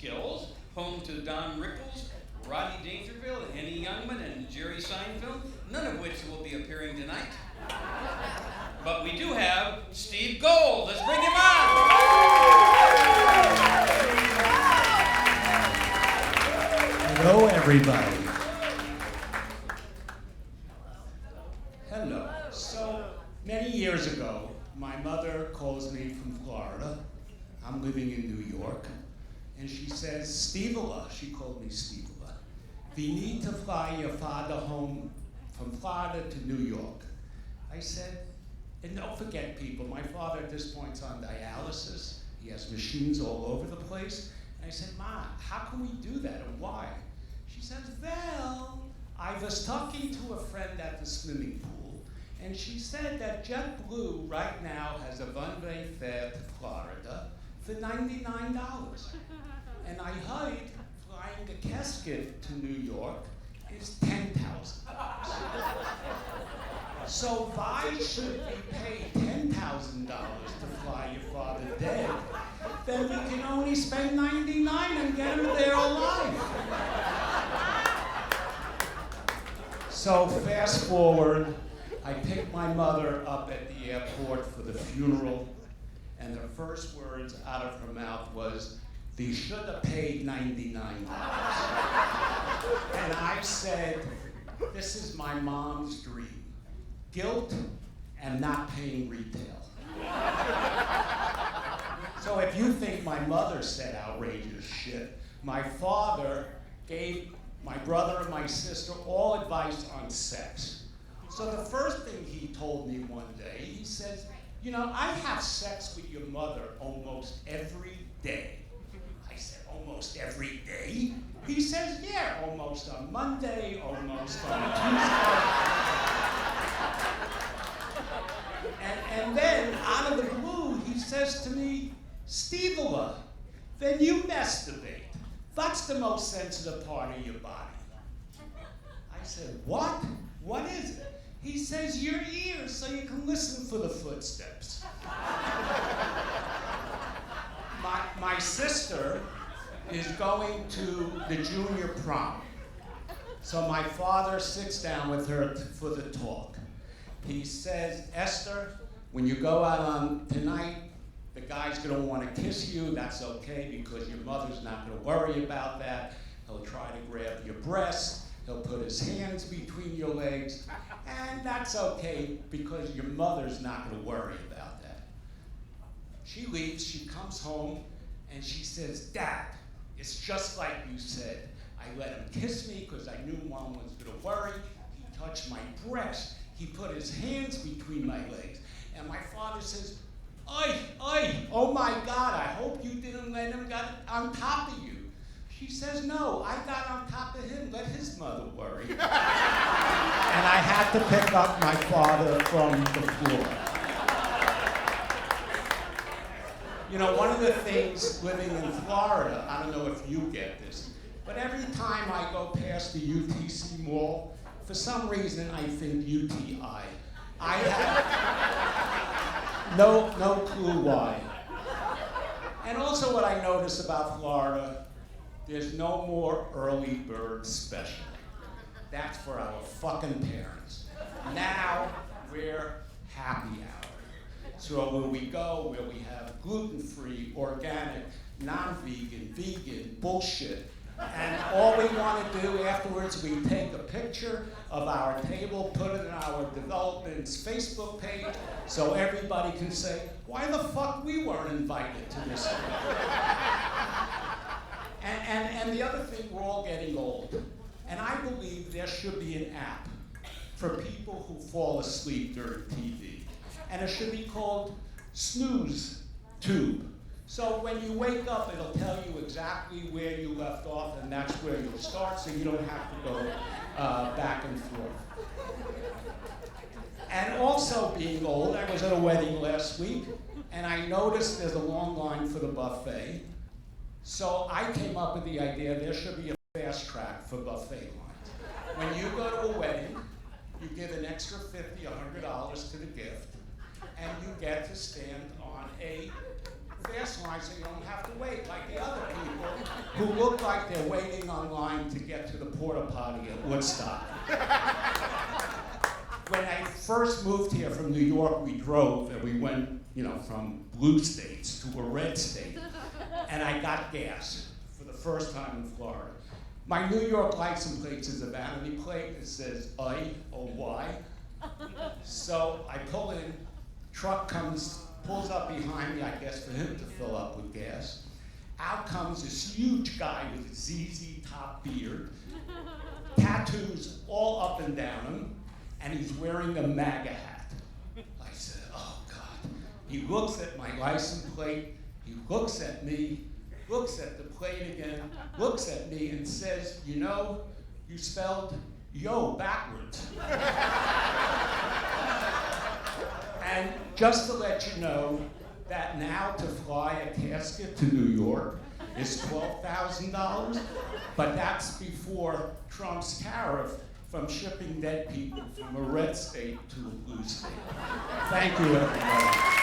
Catskills, home to Don Rickles, Rodney Dangerfield, Henny Youngman, and Jerry Seinfeld, none of which will be appearing tonight. But we do have Steve Gold. Let's bring him on. Hello, everybody. Hello. So, many years ago, my mother calls me from Florida. I'm living in New York. And she says, Stevela, she called me Stevela, we need to fly your father home from Florida to New York. I said, and don't forget, people, my father at this point's on dialysis. He has machines all over the place. And I said, Ma, how can we do that and why? She says, well, I was talking to a friend at the swimming pool, and she said that JetBlue right now has a one-way fare to Florida for $99. And I heard flying the casket to New York is $10,000. So why should we pay $10,000 to fly your father dead? Then we can only spend $99 and get him there alive. So fast forward, I picked my mother up at the airport for the funeral, and the first words out of her mouth was, "We should have paid $99." And I said, this is my mom's dream. Guilt and not paying retail. So if you think my mother said outrageous shit, my father gave my brother and my sister all advice on sex. So the first thing he told me one day, he says, you know, I have sex with your mother almost every day. I said, almost every day? He says, yeah, almost on Monday, almost on Tuesday. And then, out of the blue, he says to me, Stevela, then you masturbate. That's the most sensitive part of your body. I said, what? What is it? He says, your ears, so you can listen for the footsteps. My sister is going to the junior prom. So my father sits down with her for the talk. He says, Esther, when you go out on tonight, the guy's gonna want to kiss you. That's okay because your mother's not gonna worry about that. He'll try to grab your breasts. He'll put his hands between your legs. And that's okay because your mother's not gonna worry about that. She leaves, she comes home, and she says, Dad, it's just like you said. I let him kiss me because I knew Mom was gonna worry. He touched my breast. He put his hands between my legs. And my father says, Oi, oh my God, I hope you didn't let him get on top of you. She says, no, I got on top of him, let his mother worry. And I had to pick up my father from the floor. You know, one of the things living in Florida, I don't know if you get this, but every time I go past the UTC Mall, for some reason I think UTI. I have no clue why. And also what I notice about Florida, there's no more early bird special. That's for our fucking parents. Now we're happy hour. So when we go, where we have gluten-free, organic, non-vegan, vegan, bullshit, and all we want to do afterwards, we take a picture of our table, put it in our development's Facebook page, so everybody can say, why the fuck we weren't invited to this event? And the other thing, we're all getting old. And I believe there should be an app for people who fall asleep during TV. And it should be called Snooze Tube. So when you wake up, it'll tell you exactly where you left off, and that's where you'll start, so you don't have to go back and forth. And also being old, I was at a wedding last week, and I noticed there's a long line for the buffet. So I came up with the idea there should be a fast track for buffet lines. When you go to a wedding, you give an extra $50, $100 to the gift, and you get to stand on a fast line so you don't have to wait like the other people who look like they're waiting online to get to the porta potty at Woodstock. When I first moved here from New York, we drove and we went, from blue states to a red state. And I got gas for the first time in Florida. My New York license plate is a vanity plate. It says I-O-Y. So I pull in, truck pulls up behind me, I guess for him to fill up with gas. Out comes this huge guy with a ZZ Top beard, tattoos all up and down him, and he's wearing a MAGA hat. I said, oh God. He looks at my license plate, he looks at me, looks at the plate again, looks at me and says, you spelled yo backwards. And just to let you know that now to fly a casket to New York is $12,000, but that's before Trump's tariff from shipping dead people from a red state to a blue state. Thank you, everybody.